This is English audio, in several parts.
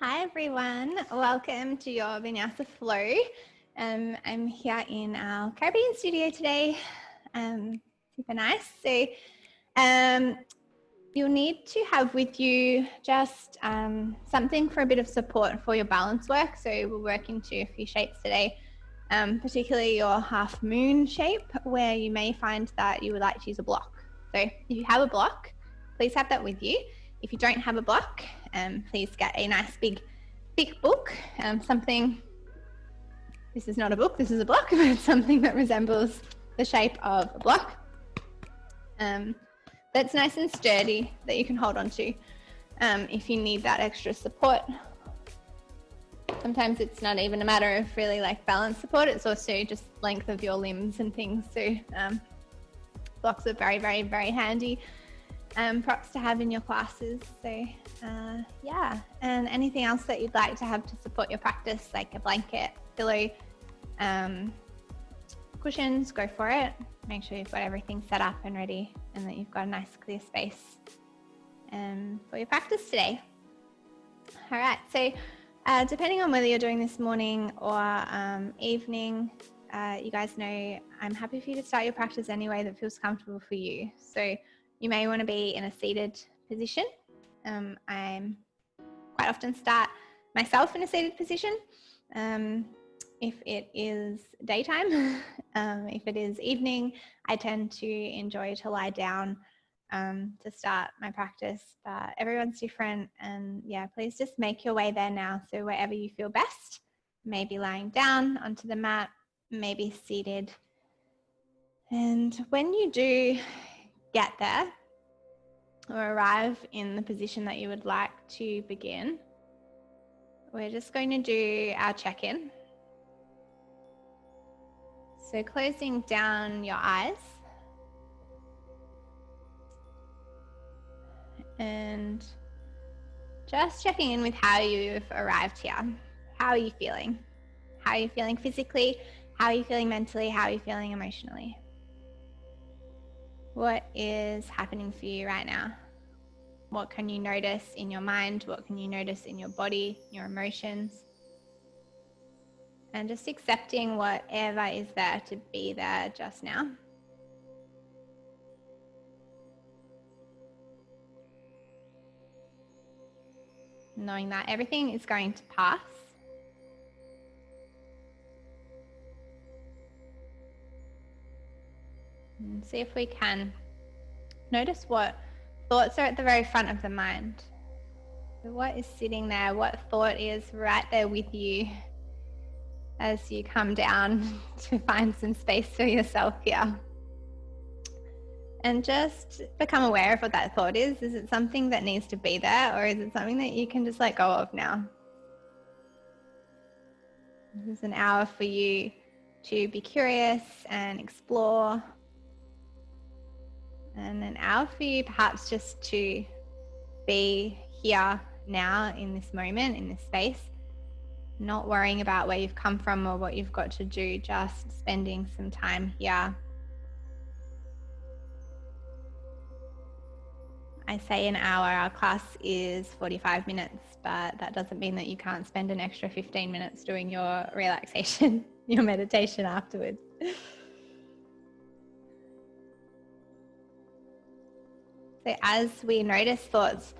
Hi everyone, welcome to your Vinyasa Flow. I'm here in our Caribbean studio today, super nice. So you'll need to have with you just something for a bit of support for your balance work. So we'll work into a few shapes today, particularly your half moon shape, where you may find that you would like to use a block. So if you have a block, please have that with you. If you don't have a block, please get a nice big thick book, something, this is not a book, this is a block, but it's something that resembles the shape of a block. That's nice and sturdy that you can hold on to if you need that extra support. Sometimes it's not even a matter of really like balance support, it's also just length of your limbs and things. So blocks are very, very, very handy. Props to have in your classes. So yeah, and anything else that you'd like to have to support your practice, like a blanket, pillow, cushions, go for it. Make sure you've got everything set up and ready and that you've got a nice clear space for your practice today. All right, so depending on whether you're doing this morning or evening, you guys know I'm happy for you to start your practice any way that feels comfortable for you. So you may want to be in a seated position. I quite often start myself in a seated position. If it is daytime, if it is evening, I tend to enjoy to lie down to start my practice, but everyone's different. And yeah, please just make your way there now. So wherever you feel best, maybe lying down onto the mat, maybe seated. And when you do get there or arrive in the position that you would like to begin, we're just going to do our check-in. So closing down your eyes and just checking in with how you've arrived here. How are you feeling? How are you feeling physically? How are you feeling mentally? How are you feeling emotionally? What is happening for you right now? What can you notice in your mind? What can you notice in your body, your emotions? And just accepting whatever is there to be there just now. Knowing that everything is going to pass. And see if we can notice what thoughts are at the very front of the mind. So what is sitting there? What thought is right there with you as you come down to find some space for yourself here? And just become aware of what that thought is. Is it something that needs to be there, or is it something that you can just let go of now? This is an hour for you to be curious and explore. And an hour for you perhaps just to be here now in this moment, in this space, not worrying about where you've come from or what you've got to do, just spending some time here. I say an hour, our class is 45 minutes, but that doesn't mean that you can't spend an extra 15 minutes doing your relaxation, your meditation afterwards. So as we notice thoughts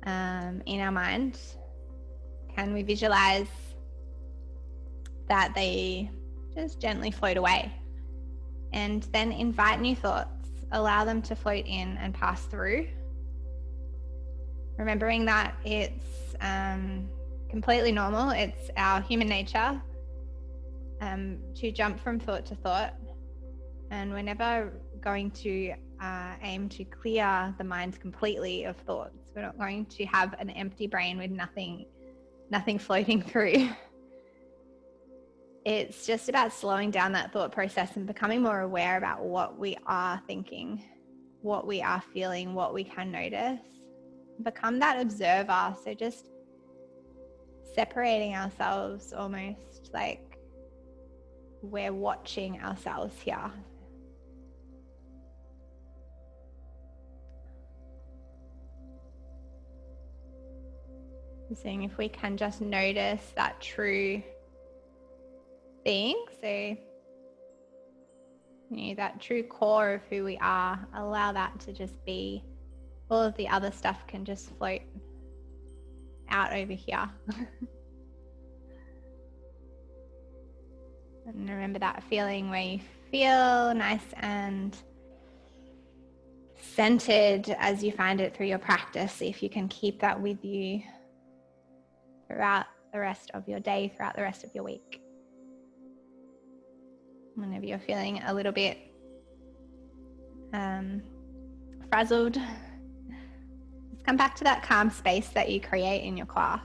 in our mind, can we visualize that they just gently float away? And then invite new thoughts. Allow them to float in and pass through. Remembering that it's completely normal. It's our human nature to jump from thought to thought. And we're never going to aim to clear the mind completely of thoughts. We're not going to have an empty brain with nothing floating through. It's just about slowing down that thought process and becoming more aware about what we are thinking, what we are feeling, what we can notice. Become that observer. So just separating ourselves, almost like we're watching ourselves here. Seeing if we can just notice that true being. So, that true core of who we are, allow that to just be. All of the other stuff can just float out over here. And remember that feeling where you feel nice and centered as you find it through your practice. See if you can keep that with you throughout the rest of your day, throughout the rest of your week. Whenever you're feeling a little bit frazzled, just come back to that calm space that you create in your class.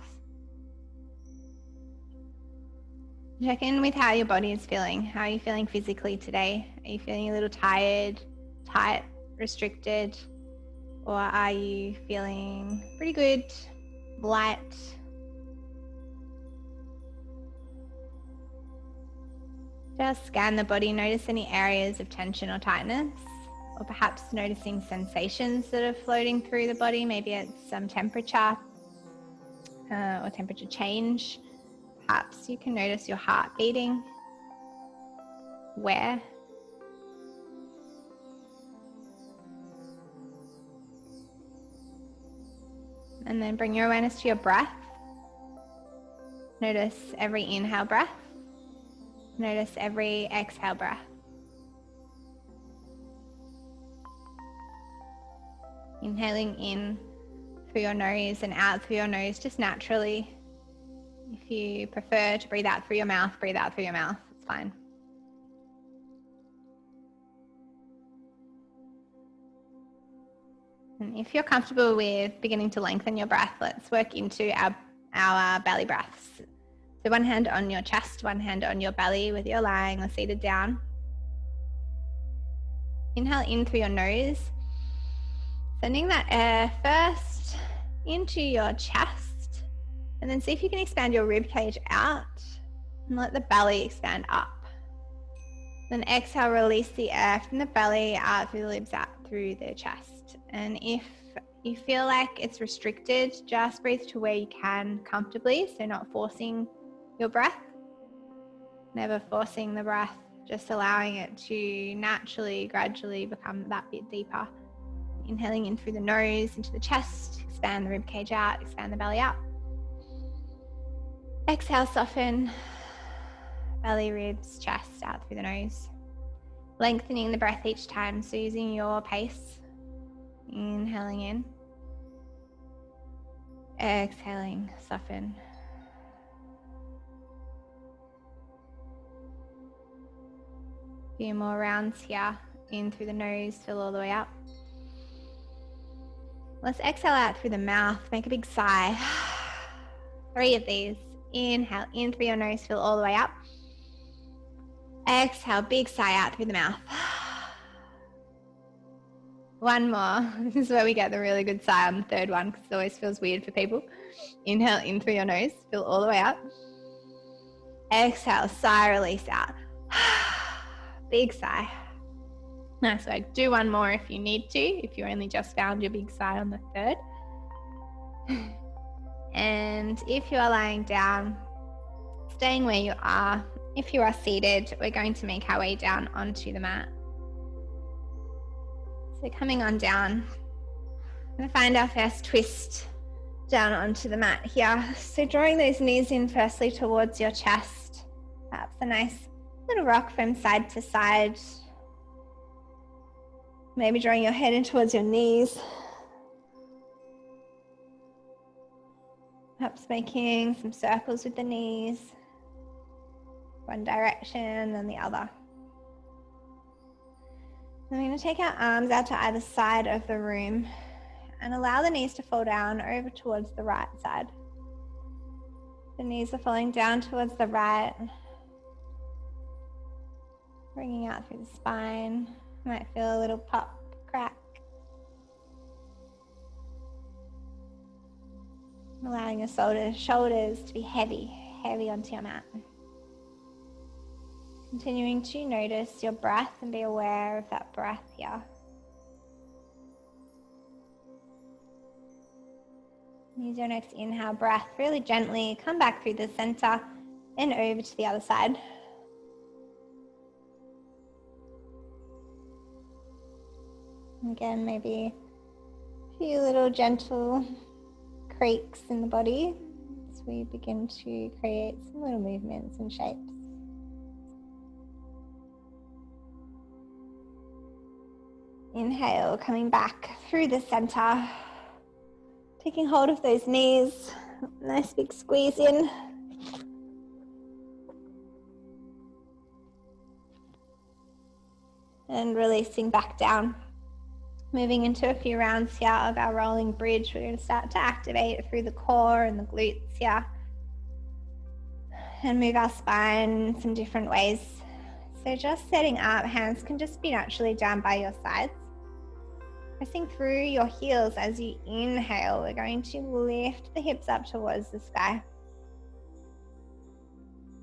Check in with how your body is feeling. How are you feeling physically today? Are you feeling a little tired, tight, restricted? Or are you feeling pretty good, light? Just scan the body, notice any areas of tension or tightness, or perhaps noticing sensations that are floating through the body. Maybe it's some temperature or temperature change. Perhaps you can notice your heart beating. Where? And then bring your awareness to your breath. Notice every inhale breath. Notice every exhale breath. Inhaling in through your nose and out through your nose just naturally. If you prefer to breathe out through your mouth, breathe out through your mouth. It's fine. And if you're comfortable with beginning to lengthen your breath, let's work into our belly breaths. So one hand on your chest, one hand on your belly, whether you're lying or seated down. Inhale in through your nose, sending that air first into your chest, and then see if you can expand your rib cage out and let the belly expand up. Then exhale, release the air from the belly out through the ribs, out through the chest. And if you feel like it's restricted, just breathe to where you can comfortably, so not forcing your breath, never forcing the breath, just allowing it to naturally, gradually become that bit deeper. Inhaling in through the nose, into the chest, expand the rib cage out, expand the belly out. Exhale, soften, belly, ribs, chest out through the nose. Lengthening the breath each time, so using your pace. Inhaling in. Exhaling, soften. Few more rounds here. In through the nose, fill all the way up. Let's exhale out through the mouth. Make a big sigh. 3 of these. Inhale in through your nose, fill all the way up. Exhale, big sigh out through the mouth. 1 more. This is where we get the really good sigh on the third one, because it always feels weird for people. Inhale in through your nose, fill all the way up. Exhale, sigh, release out. Big sigh. Nice work. Do 1 more if you need to, if you only just found your big sigh on the third. And if you are lying down, staying where you are. If you are seated, we're going to make our way down onto the mat. So coming on down, I'm going to find our first twist down onto the mat here. So drawing those knees in firstly towards your chest. Perhaps a nice little rock from side to side. Maybe drawing your head in towards your knees. Perhaps making some circles with the knees. One direction, then the other. Then we're going to take our arms out to either side of the room and allow the knees to fall down over towards the right side. The knees are falling down towards the right, bringing out through the spine. You might feel a little pop, crack. Allowing your shoulders to be heavy onto your mat. Continuing to notice your breath and be aware of that breath here. Use your next inhale breath really gently. Come back through the center and over to the other side. Again, maybe a few little gentle creaks in the body as we begin to create some little movements and shapes. Inhale, coming back through the center, taking hold of those knees, nice big squeeze in. And releasing back down. Moving into a few rounds here of our rolling bridge. We're going to start to activate through the core and the glutes here. And move our spine in some different ways. So just setting up, hands can just be naturally down by your sides. Pressing through your heels as you inhale. We're going to lift the hips up towards the sky.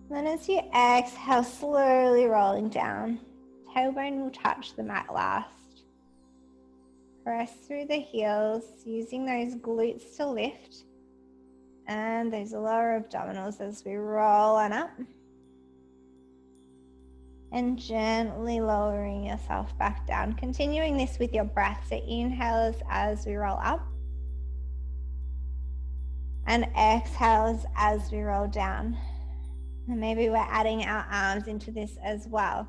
Then as you exhale, slowly rolling down. Tailbone will touch the mat last. Press through the heels, using those glutes to lift and those lower abdominals as we roll on up. And gently lowering yourself back down. Continuing this with your breath. So inhales as we roll up. And exhales as we roll down. And maybe we're adding our arms into this as well.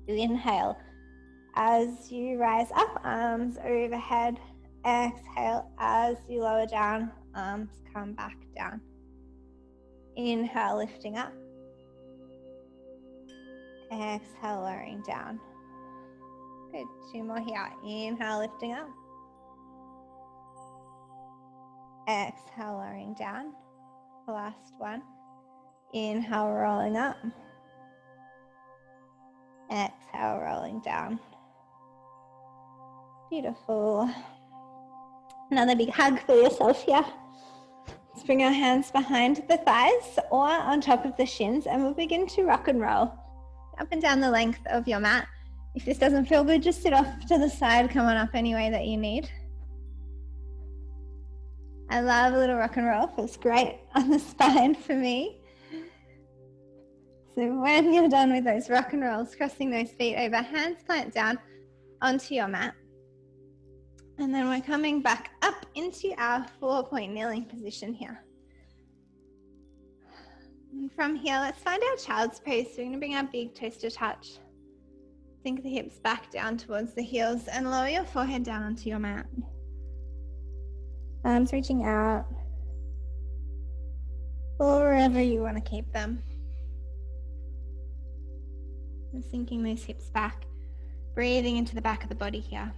You inhale. As you rise up, arms overhead. Exhale as you lower down, arms come back down. Inhale, lifting up. Exhale, lowering down. Good, 2 more here. Inhale, lifting up. Exhale, lowering down. Last one. Inhale, rolling up. Exhale, rolling down. Beautiful. Another big hug for yourself here. Let's bring our hands behind the thighs or on top of the shins, and we'll begin to rock and roll up and down the length of your mat. If this doesn't feel good, just sit off to the side, come on up any way that you need. I love a little rock and roll. Feels great on the spine for me. So when you're done with those rock and rolls, crossing those feet over, hands plant down onto your mat. And then we're coming back up into our 4-point kneeling position here. And from here, let's find our child's pose. So we're going to bring our big toes to touch. Sink the hips back down towards the heels and lower your forehead down onto your mat. Arms reaching out, or wherever you want to keep them. And sinking those hips back, breathing into the back of the body here.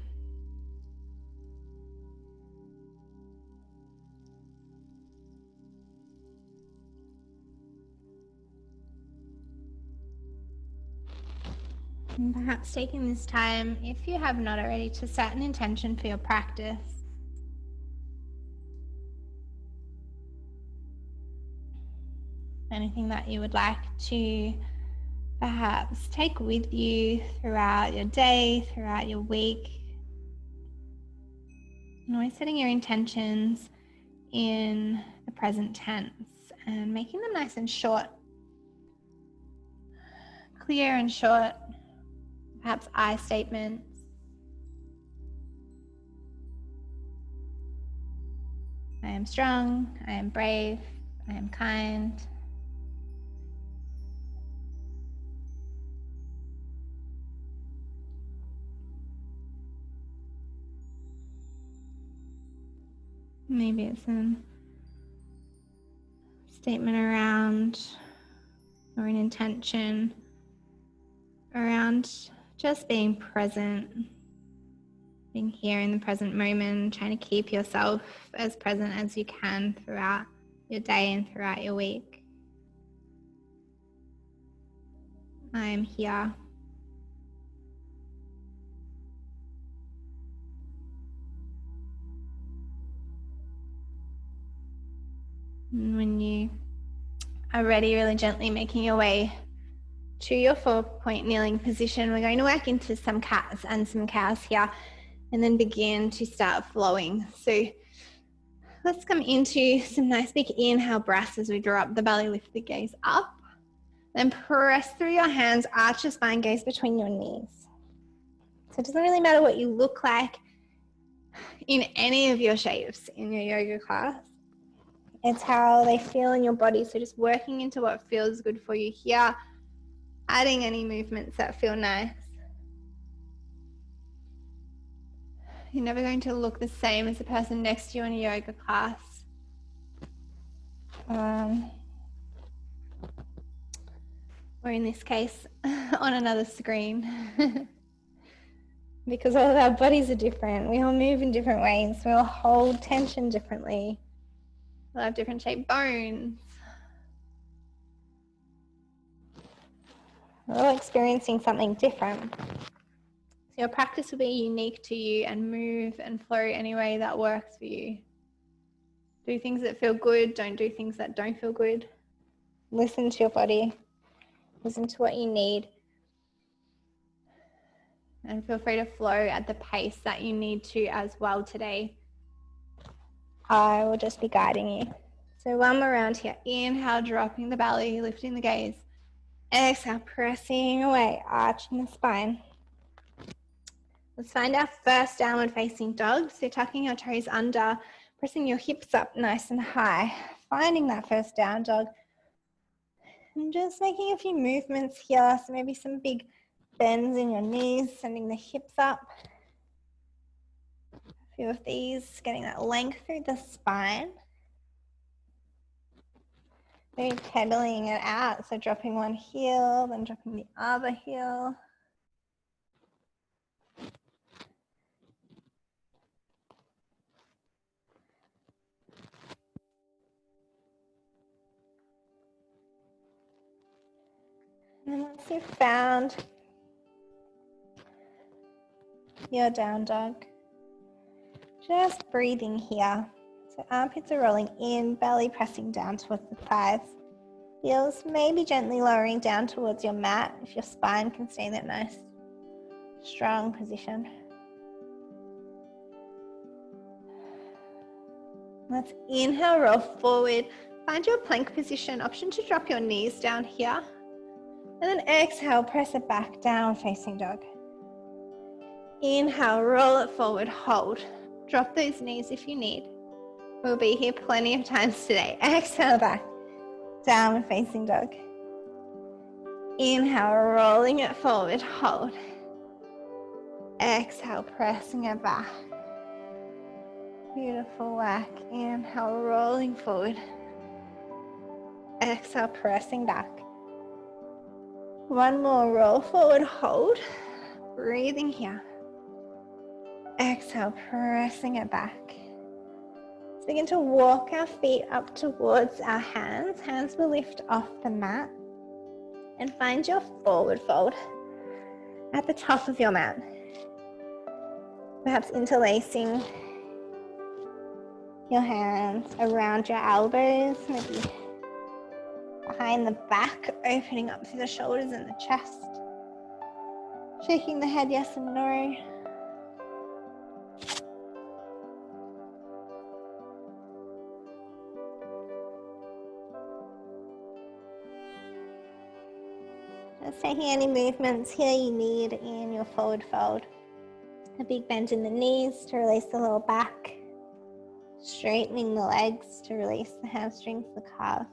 And perhaps taking this time, if you have not already, to set an intention for your practice. Anything that you would like to perhaps take with you throughout your day, throughout your week. And always setting your intentions in the present tense and making them nice and short, clear and short. Perhaps I statements. I am strong, I am brave, I am kind. Maybe it's a statement around, or an intention around just being present, being here in the present moment, trying to keep yourself as present as you can throughout your day and throughout your week. I am here. And when you are ready, really gently making your way to your 4-point kneeling position, we're going to work into some cats and some cows here and then begin to start flowing. So Let's come into some nice big inhale breaths as we draw up the belly, lift the gaze up. Then press through your hands, arch your spine, gaze between your knees. So it doesn't really matter what you look like in any of your shapes in your yoga class. It's how they feel in your body. So just working into what feels good for you here, adding any movements that feel nice. You're never going to look the same as the person next to you in a yoga class. Or in this case, on another screen. Because all of our bodies are different. We all move in different ways. We all hold tension differently. We'll have different shaped bones. We're all experiencing something different. So your practice will be unique to you and move and flow any way that works for you. Do things that feel good. Don't do things that don't feel good. Listen to your body. Listen to what you need. And feel free to flow at the pace that you need to as well today. I will just be guiding you. So one more round here. Inhale, dropping the belly, lifting the gaze. Exhale, pressing away, arching the spine. Let's find our first downward facing dog. So tucking your toes under, pressing your hips up nice and high. Finding that first down dog. And just making a few movements here. So maybe some big bends in your knees, sending the hips up. A few of these, getting that length through the spine. Maybe pedaling it out, so dropping one heel, then dropping the other heel. And then once you've found your down dog, just breathing here. So armpits are rolling in, belly pressing down towards the thighs. Heels maybe gently lowering down towards your mat if your spine can stay in that nice, strong position. Let's inhale, roll forward. Find your plank position. Option to drop your knees down here. And then exhale, press it back, down facing dog. Inhale, roll it forward, hold. Drop those knees if you need. We'll be here plenty of times today. Exhale back, downward facing dog. Inhale, rolling it forward, hold. Exhale, pressing it back. Beautiful work. Inhale, rolling forward. Exhale, pressing back. One more, roll forward, hold. Breathing here. Exhale, pressing it back. Let's begin to walk our feet up towards our hands. Hands will lift off the mat. And find your forward fold at the top of your mat. Perhaps interlacing your hands around your elbows, maybe behind the back, opening up through the shoulders and the chest. Shaking the head yes and no. Just taking any movements here you need in your forward fold. A big bend in the knees to release the lower back. Straightening the legs to release the hamstrings, the calves.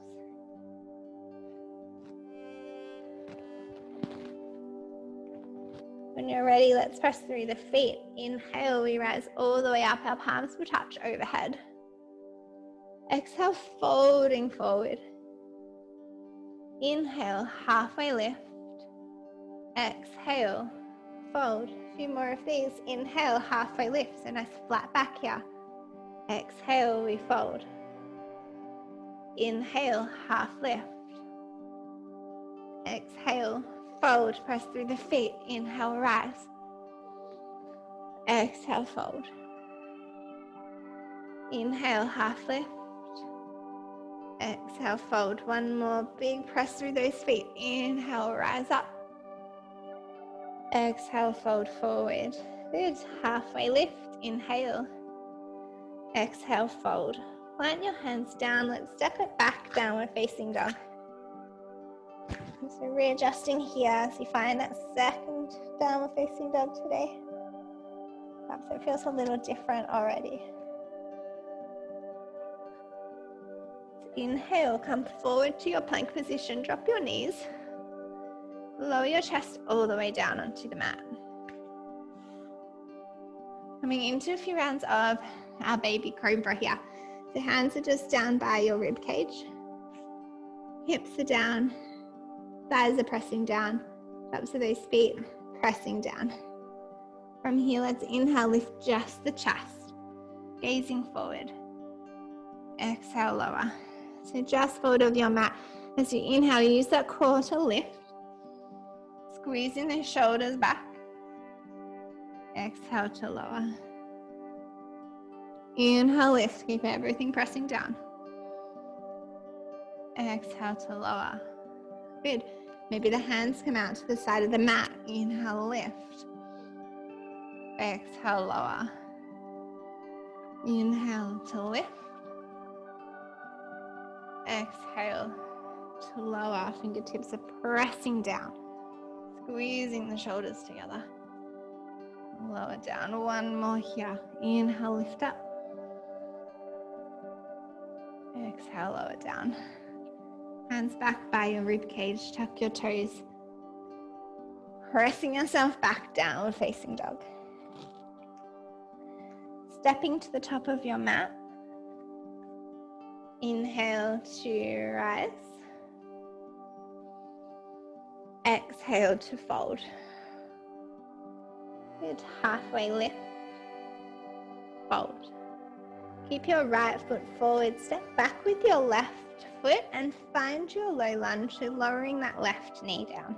When you're ready, let's press through the feet. Inhale, we rise all the way up. Our palms will touch overhead. Exhale, folding forward. Inhale, halfway lift. Exhale, fold. A few more of these. Inhale, halfway lift. So nice flat back here. Exhale, we fold. Inhale, half lift. Exhale, fold. Press through the feet. Inhale, rise. Exhale, fold. Inhale, half lift. Exhale, fold. One more big press through those feet. Inhale, rise up. Exhale, fold forward. Good. Halfway lift. Inhale. Exhale, fold. Plant your hands down. Let's step it back, downward facing dog. So readjusting here as you find that second downward facing dog today. Perhaps it feels a little different already. So inhale, come forward to your plank position. Drop your knees. Lower your chest all the way down onto the mat. Coming into a few rounds of our baby cobra here. The hands are just down by your rib cage. Hips are down. Thighs are pressing down. Tops of those feet pressing down. From here, let's inhale, lift just the chest. Gazing forward. Exhale, lower. So just forward of your mat. As you inhale, use that core to lift. Squeezing the shoulders back. Exhale to lower. Inhale, lift. Keep everything pressing down. Exhale to lower. Good. Maybe the hands come out to the side of the mat. Inhale, lift. Exhale, lower. Inhale to lift. Exhale to lower. Fingertips are pressing down. Squeezing the shoulders together. Lower down. One more here. Inhale, lift up. Exhale, lower down. Hands back by your rib cage. Tuck your toes. Pressing yourself back, downward facing dog. Stepping to the top of your mat. Inhale to rise. Exhale to fold. Good. Halfway lift. Fold. Keep your right foot forward. Step back with your left foot and find your low lunge, so lowering that left knee down.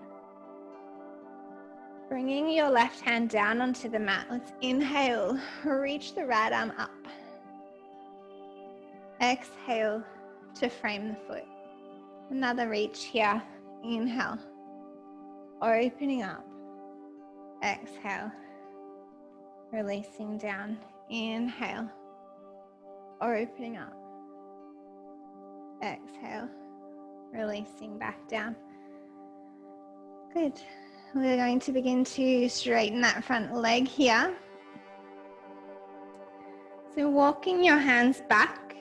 Bringing your left hand down onto the mat. Let's inhale. Reach the right arm up. Exhale to frame the foot. Another reach here. Inhale. Opening up. Exhale. Releasing down. Inhale. Opening up. Exhale. Releasing back down. Good. We're going to begin to straighten that front leg here. So walking your hands back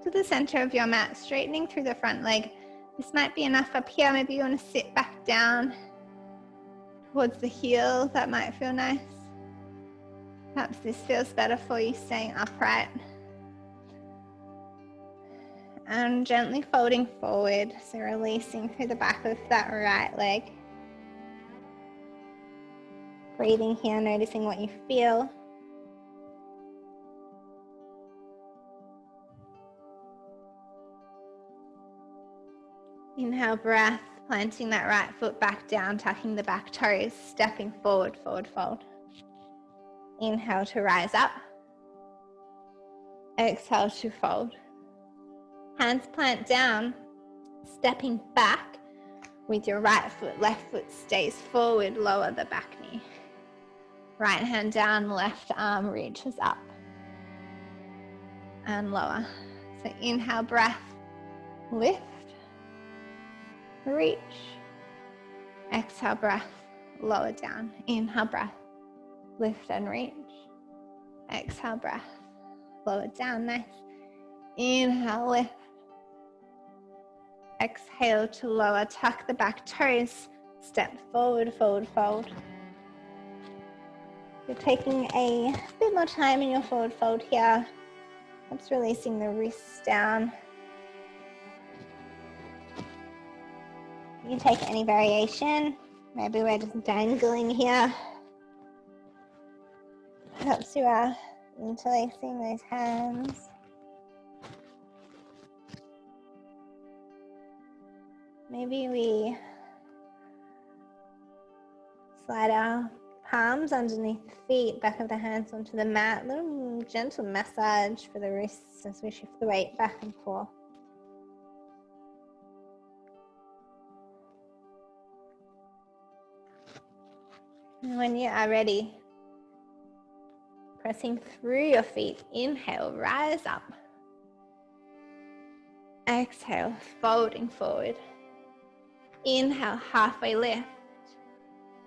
to the center of your mat, straightening through the front leg. This might be enough up here. Maybe you want to sit back down towards the heel. That might feel nice. Perhaps this feels better for you staying upright. And gently folding forward, so releasing through the back of that right leg. Breathing here, noticing what you feel. Inhale, breath, planting that right foot back down, tucking the back toes, stepping forward, forward fold. Inhale to rise up. Exhale to fold. Hands plant down, stepping back with your right foot. Left foot stays forward, lower the back knee. Right hand down, left arm reaches up and lower. So inhale, breath, lift, reach. Exhale, breath, lower down. Inhale, breath, lift and reach. Exhale, breath, lower down. Nice. Inhale, lift. Exhale to lower, tuck the back toes, step forward, forward fold. You're taking a bit more time in your forward fold here. Perhaps releasing the wrists down. You can take any variation. Maybe we're just dangling here. Perhaps you are interlacing those hands. Maybe we slide our palms underneath the feet, back of the hands onto the mat. A little gentle massage for the wrists as we shift the weight back and forth. And when you are ready, pressing through your feet, inhale, rise up. Exhale, folding forward. Inhale, halfway lift.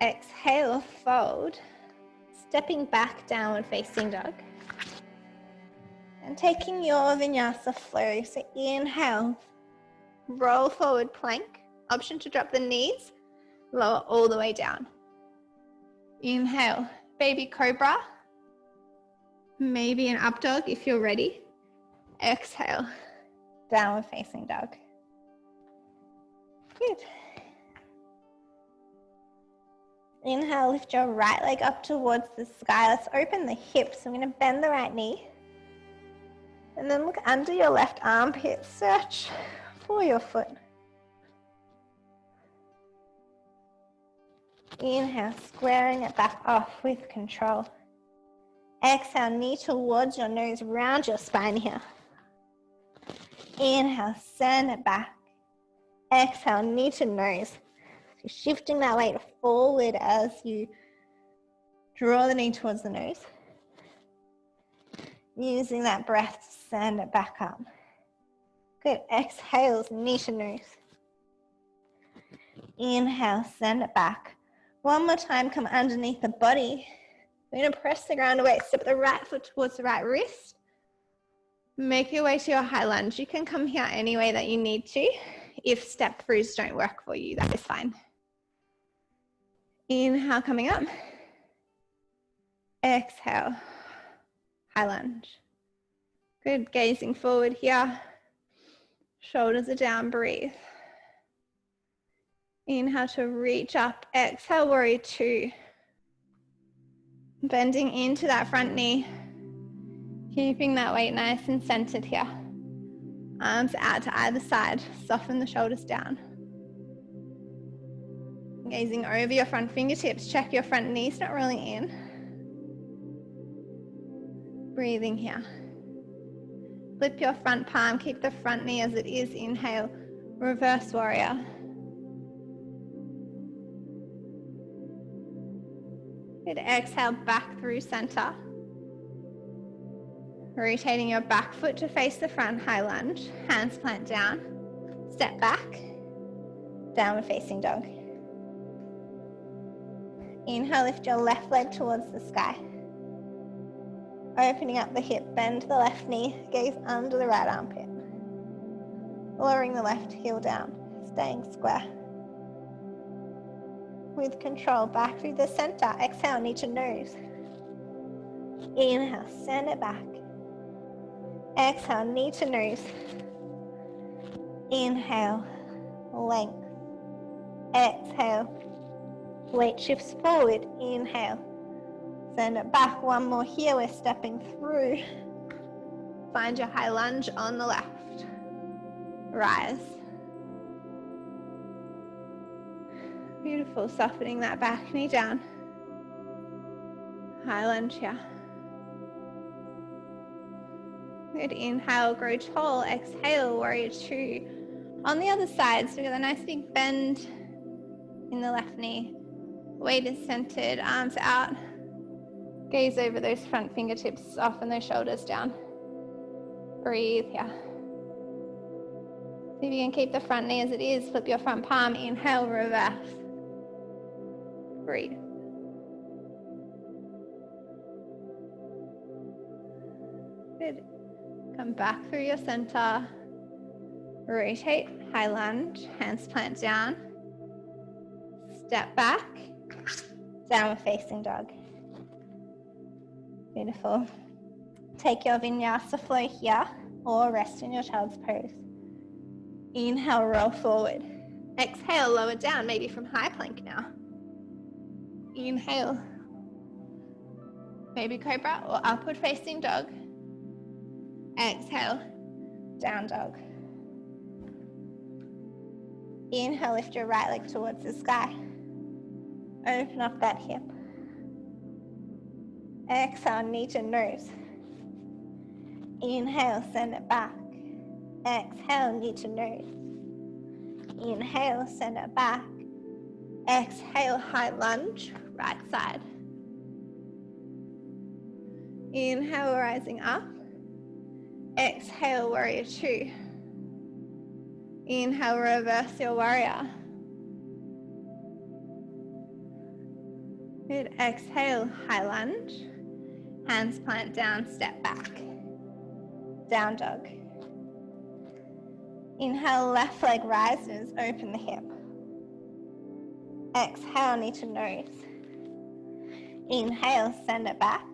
Exhale, fold. Stepping back, downward facing dog. And taking your vinyasa flow. So inhale, roll forward plank. Option to drop the knees, lower all the way down. Inhale, baby cobra. Maybe an up dog if you're ready. Exhale, downward facing dog. Good. Inhale, lift your right leg up towards the sky. Let's open the hips. I'm going to bend the right knee. And then look under your left armpit. Search for your foot. Inhale, squaring it back off with control. Exhale, knee towards your nose, round your spine here. Inhale, send it back. Exhale, knee to nose. So shifting that weight forward as you draw the knee towards the nose. Using that breath to send it back up. Good. Exhales, knee to nose. Inhale, send it back. One more time, come underneath the body. We're going to press the ground away. Step the right foot towards the right wrist. Make your way to your high lunge. You can come here any way that you need to. If step throughs don't work for you, that is fine. Inhale, coming up. Exhale, high lunge. Good, gazing forward here. Shoulders are down, breathe. Inhale to reach up. Exhale, warrior two. Bending into that front knee. Keeping that weight nice and centered here. Arms out to either side. Soften the shoulders down. Gazing over your front fingertips. Check your front knees not rolling in. Breathing here. Flip your front palm. Keep the front knee as it is. Inhale. Reverse warrior. Good. Exhale back through center. Rotating your back foot to face the front, high lunge. Hands plant down. Step back. Downward facing dog. Inhale, lift your left leg towards the sky. Opening up the hip, bend the left knee, gaze under the right armpit. Lowering the left heel down, staying square. With control, back through the center. Exhale, knee to nose. Inhale, send it back. Exhale, knee to nose. Inhale, length. Exhale, weight shifts forward. Inhale, send it back. One more here, we're stepping through. Find your high lunge on the left. Rise. Beautiful, softening that back knee down. High lunge here. Good, inhale, grow tall. Exhale, warrior two. On the other side, so we've got a nice big bend in the left knee. Weight is centered, arms out. Gaze over those front fingertips, soften those shoulders down. Breathe here. See if you can keep the front knee as it is. Flip your front palm, inhale, reverse. Breathe. Good. Come back through your center. Rotate, high lunge, hands plant down. Step back, downward facing dog. Beautiful. Take your vinyasa flow here or rest in your child's pose. Inhale, roll forward. Exhale, lower down, maybe from high plank now. Inhale, baby cobra or upward facing dog. Exhale, down dog. Inhale, lift your right leg towards the sky. Open up that hip. Exhale, knee to nose. Inhale, send it back. Exhale, knee to nose. Inhale, send it back. Exhale, high lunge, right side. Inhale, rising up. Exhale, warrior two. Inhale, reverse your warrior. Good. Exhale, high lunge. Hands plant down, step back. Down dog. Inhale, left leg rises, open the hip. Exhale, knee to nose. Inhale, send it back.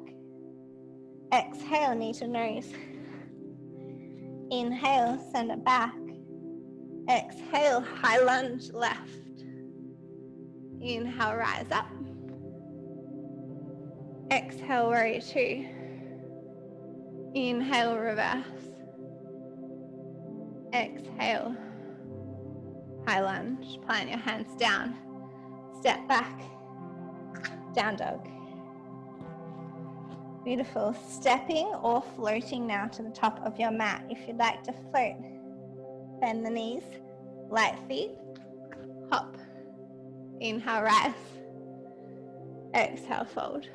Exhale, knee to nose. Inhale, send it back. Exhale, high lunge left. Inhale, rise up. Exhale, warrior two. Inhale, reverse. Exhale, high lunge. Plant your hands down. Step back. Down dog. Beautiful. Stepping or floating now to the top of your mat. If you'd like to float, bend the knees, light feet, hop. Inhale, rise. Exhale, fold.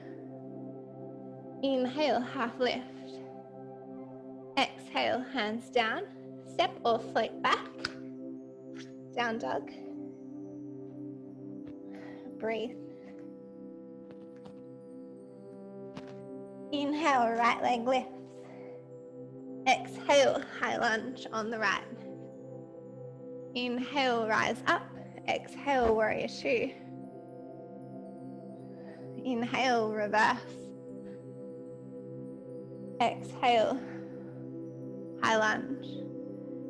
Inhale, half lift. Exhale, hands down. Step or float back. Down dog. Breathe. Inhale, right leg lifts. Exhale, high lunge on the right. Inhale, rise up. Exhale, warrior two. Inhale, reverse. Exhale, high lunge.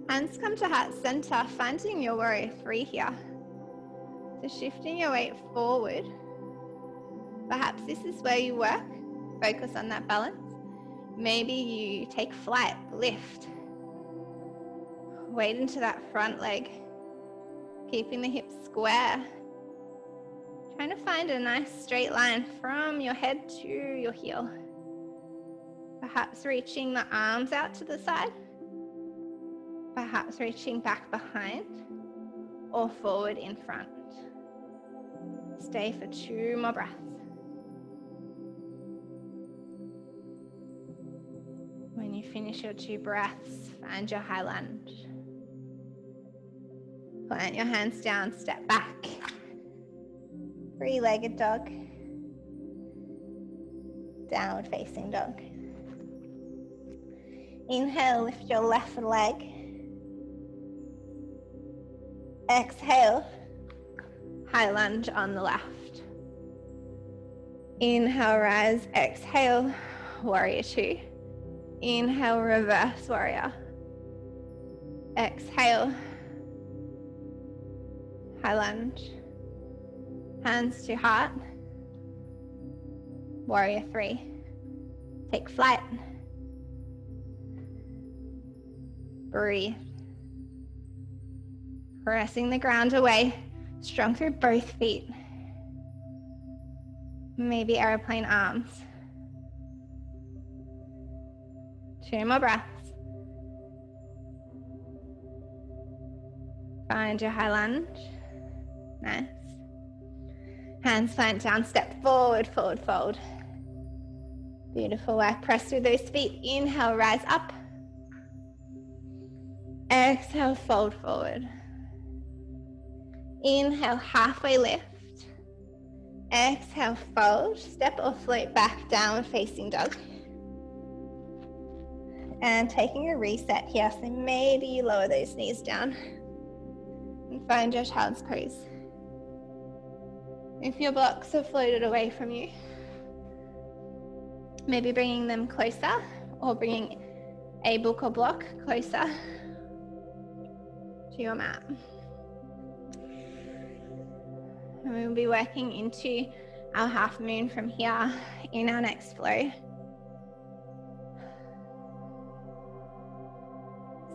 Hands come to heart center, finding your warrior three here. So shifting your weight forward. Perhaps this is where you work. Focus on that balance. Maybe you take flight, lift. Weight into that front leg. Keeping the hips square. Trying to find a nice straight line from your head to your heel. Perhaps reaching the arms out to the side. Perhaps reaching back behind or forward in front. Stay for 2 more breaths. When you finish your 2 breaths, find your high lunge. Plant your hands down, step back. 3-legged dog. Downward facing dog. Inhale, lift your left leg. Exhale, high lunge on the left. Inhale, rise. Exhale, warrior two. Inhale, reverse warrior. Exhale, high lunge. Hands to heart. Warrior three. Take flight. Breathe. Pressing the ground away, strong through both feet. Maybe airplane arms. 2 more breaths. Find your high lunge. Nice. Hands plant down, step forward, forward, fold. Beautiful work. Press through those feet. Inhale, rise up. Exhale, fold forward. Inhale, halfway lift. Exhale, fold. Step or float back, downward facing dog. And taking a reset here, so maybe you lower those knees down and find your child's pose. If your blocks have floated away from you, maybe bringing them closer or bringing a book or block closer to your mat. And we will be working into our half moon from here in our next flow.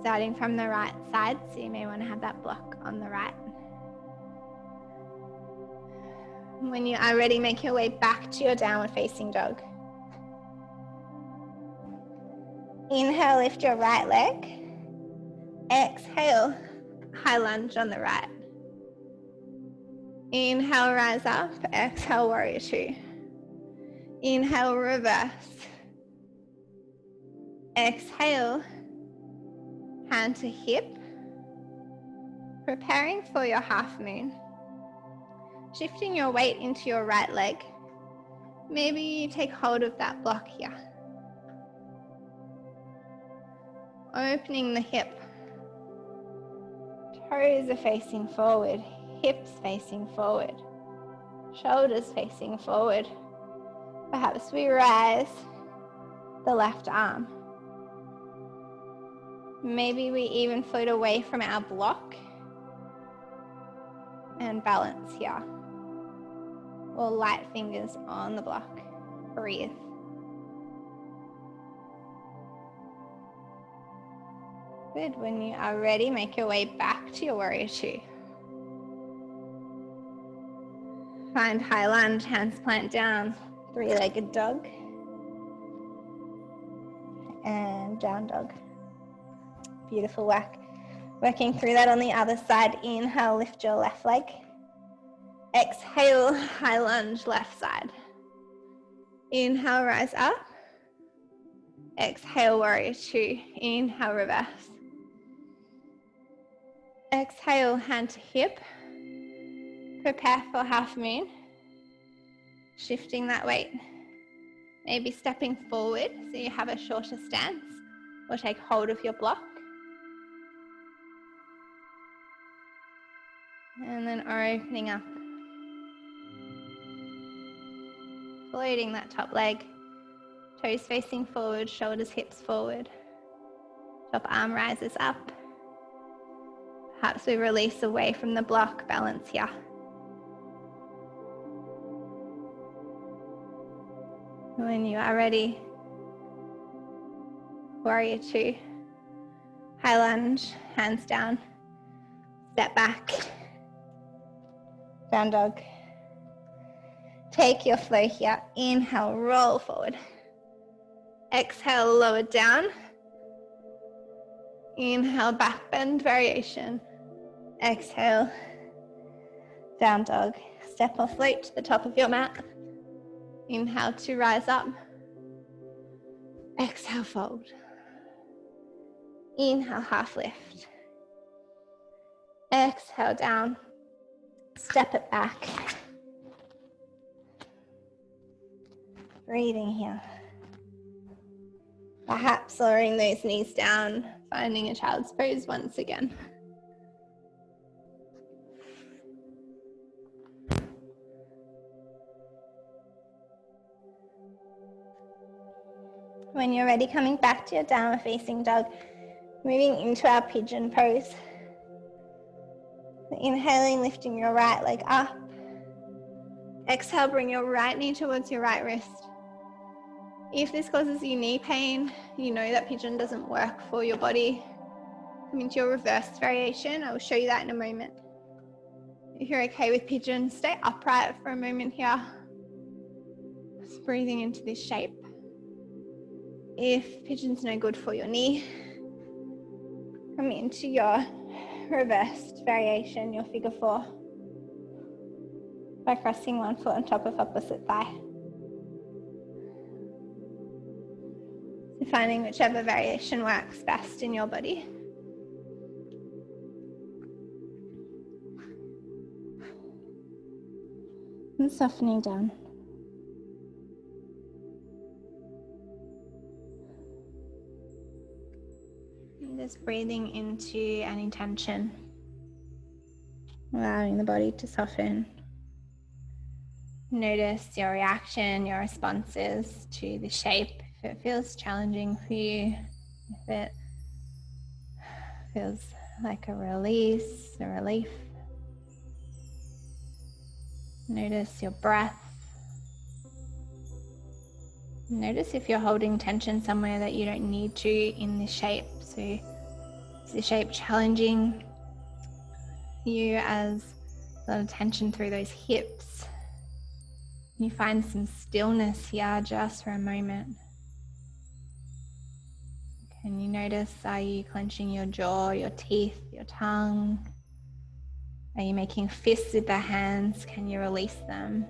Starting from the right side, so you may want to have that block on the right. When you are ready, make your way back to your downward facing dog. Inhale, lift your right leg. Exhale, high lunge on the right. Inhale, rise up. Exhale, warrior two. Inhale, reverse. Exhale, hand to hip. Preparing for your half moon. Shifting your weight into your right leg. Maybe you take hold of that block here. Opening the hip. Toes are facing forward, hips facing forward, shoulders facing forward. Perhaps we rise the left arm. Maybe we even float away from our block and balance here. Or light fingers on the block. Breathe. Good. When you are ready, make your way back to your warrior two. Find high lunge, hands plant down, three-legged dog, and down dog. Beautiful work. Working through that on the other side. Inhale, lift your left leg. Exhale, high lunge, left side. Inhale, rise up. Exhale, warrior two. Inhale, reverse. Exhale, hand to hip. Prepare for half moon. Shifting that weight. Maybe stepping forward so you have a shorter stance, or take hold of your block. And then opening up. Floating that top leg. Toes facing forward, shoulders, hips forward. Top arm rises up. Perhaps we release away from the block, balance here. When you are ready, warrior two. High lunge, hands down. Step back. Down dog. Take your flow here. Inhale, roll forward. Exhale, lower down. Inhale, back bend variation. Exhale, down dog. Step or float to the top of your mat. Inhale to rise up. Exhale, fold. Inhale, half lift. Exhale, down. Step it back. Breathing here. Perhaps lowering those knees down, finding a child's pose once again. When you're ready, coming back to your downward facing dog, moving into our pigeon pose. Inhaling, lifting your right leg up. Exhale, bring your right knee towards your right wrist. If this causes you knee pain, you know that pigeon doesn't work for your body. Come into your reverse variation. I will show you that in a moment. If you're okay with pigeon, stay upright for a moment here. Just breathing into this shape. If pigeon's no good for your knee, come into your reversed variation, your figure four, by crossing one foot on top of opposite thigh. So finding whichever variation works best in your body. And softening down. And just breathing into an intention, allowing the body to soften. Notice your reaction, your responses to the shape. If it feels challenging for you, if it feels like a release, a relief. Notice your breath. Notice if you're holding tension somewhere that you don't need to in this shape. So is the shape challenging you as a lot of tension through those hips? You find some stillness here just for a moment. Can you notice, are you clenching your jaw, your teeth, your tongue? Are you making fists with the hands? Can you release them?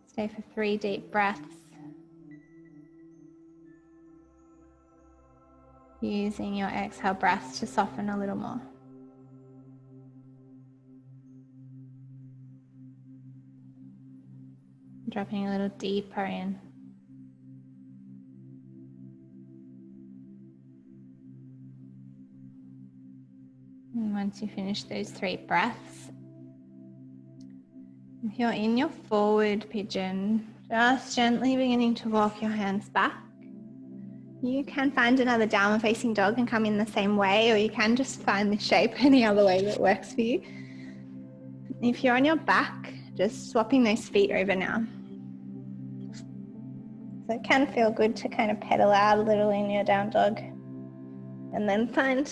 Stay for 3 deep breaths. Using your exhale breath to soften a little more. Dropping a little deeper in. And once you finish those 3 breaths, if you're in your forward pigeon, just gently beginning to walk your hands back. You can find another downward facing dog and come in the same way, or you can just find the shape any other way that works for you. If you're on your back, just swapping those feet over now. So it can feel good to kind of pedal out a little in your down dog and then find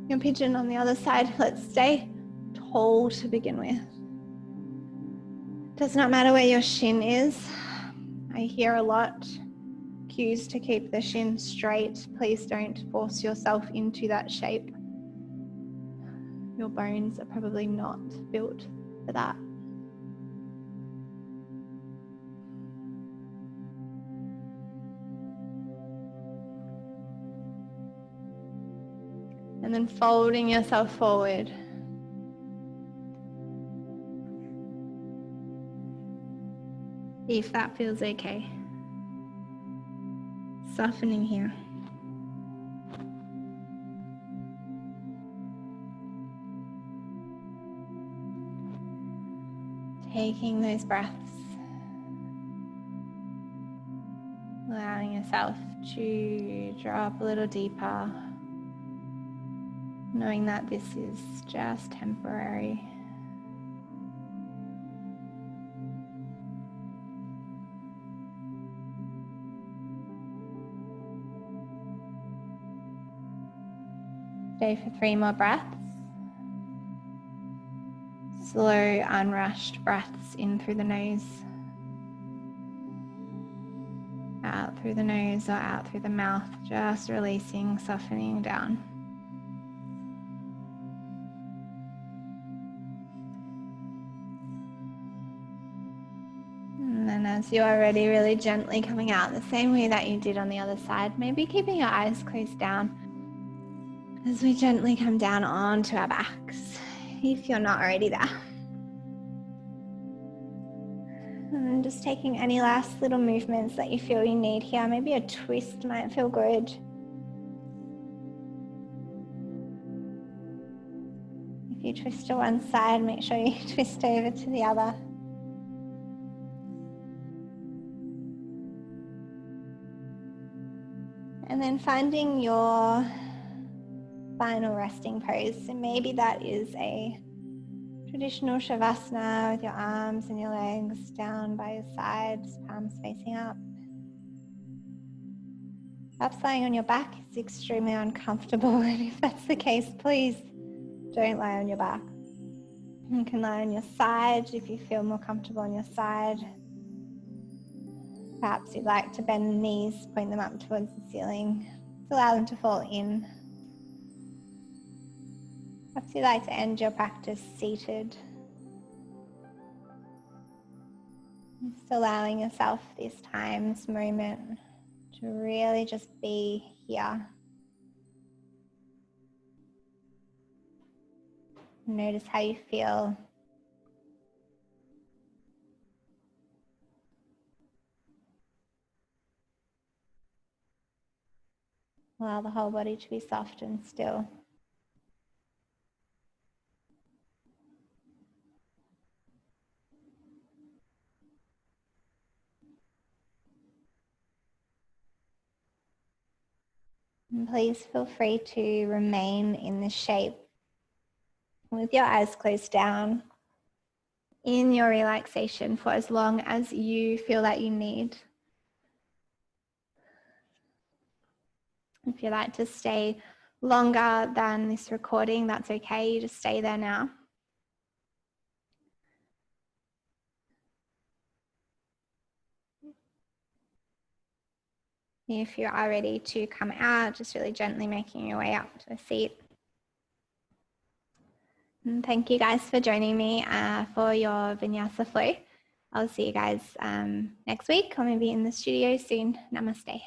your pigeon on the other side. Let's stay tall to begin with. Does not matter where your shin is. I hear a lot cues to keep the shin straight. Please don't force yourself into that shape. Your bones are probably not built for that. And then folding yourself forward. If that feels okay. Softening here. Taking those breaths. Allowing yourself to drop a little deeper. Knowing that this is just temporary. Stay for 3 more breaths. Slow, unrushed breaths in through the nose. Out through the nose or out through the mouth, just releasing, softening down. And then as you are ready, really gently coming out the same way that you did on the other side, maybe keeping your eyes closed down as we gently come down onto our backs, if you're not already there. And just taking any last little movements that you feel you need here. Maybe a twist might feel good. If you twist to one side, make sure you twist over to the other. And then finding your final resting pose. So maybe that is a traditional Shavasana with your arms and your legs down by your sides, palms facing up. Perhaps lying on your back is extremely uncomfortable, and if that's the case, please don't lie on your back. You can lie on your side if you feel more comfortable on your side. Perhaps you'd like to bend the knees, point them up towards the ceiling. Just allow them to fall in. Perhaps you'd like to end your practice seated. Just allowing yourself this time, this moment, to really just be here. Notice how you feel. Allow the whole body to be soft and still. And please feel free to remain in this shape with your eyes closed down in your relaxation for as long as you feel that you need. If you like to stay longer than this recording, that's okay. You just stay there now. If you are ready to come out, just really gently making your way up to a seat. And thank you guys for joining me for your Vinyasa flow. I'll see you guys next week or maybe in the studio soon. Namaste.